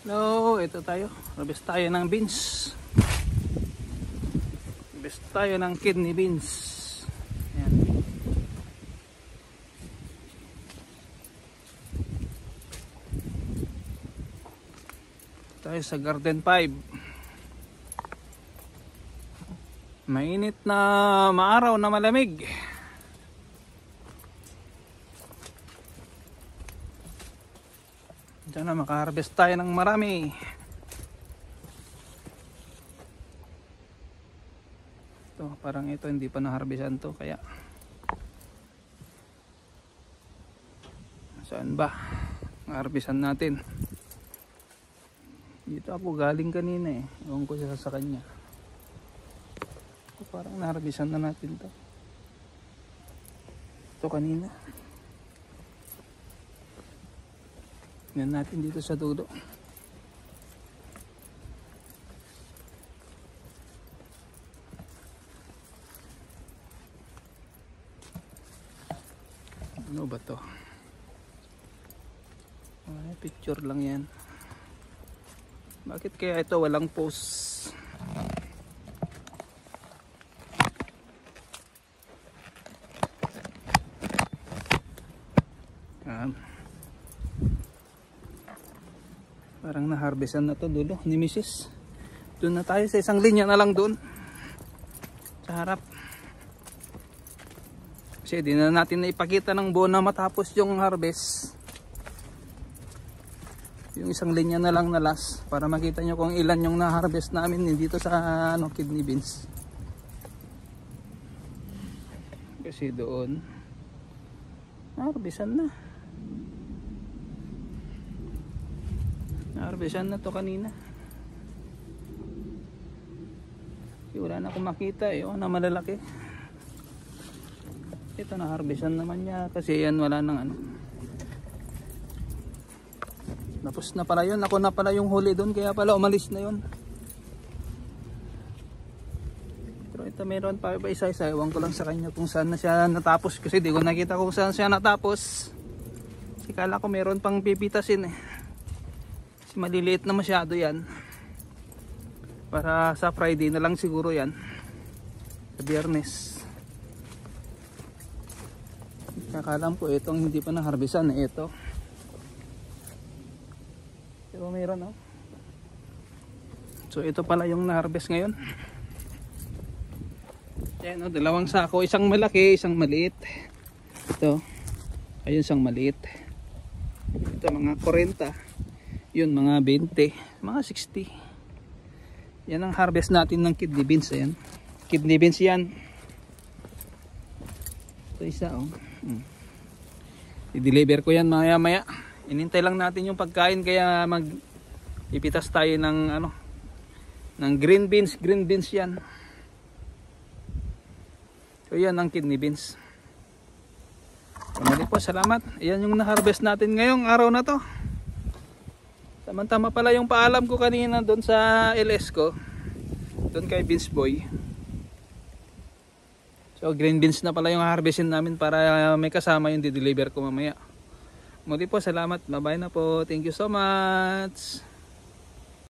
Hello, ito tayo. Harvest tayo ng beans. Harvest tayo ng kidney beans. Ayan. Tayo sa Garden 5. Mainit na maaraw na malamig. Diyan na makaharvest tayo ng marami. Ito, parang ito hindi pa naharvestan to, kaya saan ba naharvestan natin? Dito ako galing kanina eh. Ewan ko siya sa kanya. Ito, parang naharvestan na natin to. Ito kanina. Yan natin dito sa dulo. Ano ba to? Ay, picture lang yan. Bakit kaya ito walang post? Parang na-harvestan na to dulo ni Mrs. Doon na tayo sa isang linya na lang doon sa harap. Kasi di na natin naipakita ng buo na matapos yung harvest. Yung isang linya na lang na last para makita nyo kung ilan yung na-harvest namin dito sa kidney beans. Kasi doon harvestan na. Harvestan na to kanina. Wala na akong makita eh, na malalaki. Ito na harvestan naman niya kasi yan wala nang ano. Tapos na pala yun, ako na pala yung huli doon kaya pala umalis na yun. Pero ito meron pa isa-isa, ewan ko lang sa kanya kung saan na siya natapos kasi di ko nakita kung saan siya natapos. Kasi kala ko meron pang pipitasin eh. Maliliit na masyado yan. Para sa Friday na lang siguro yan. Sa Biyernes. Kakalam ko itong hindi pa na-harvestan na ito. Pero mayroon oh. So ito pala yung na-harvest ngayon. Yan oh, dalawang sako. Isang malaki, isang maliit. Ito. Ayun isang maliit. Ito mga 40. Yun mga 20, mga 60. Yan ang harvest natin ng kidney beans. Ayan. Kidney beans yan. Ito isa oh. I-deliver ko yan maya maya. Inintay lang natin yung pagkain kaya ipitas tayo ng ng green beans yan. So yan ang kidney beans. Muli po, salamat. Ayan yung na-harvest natin ngayong araw na to. Tama-tama pala yung paalam ko kanina doon sa LS ko. Doon kay Beans Boy. So green beans na pala yung harvestin namin para may kasama yung di-deliver ko mamaya. Muli po, salamat. Bye-bye na po. Thank you so much.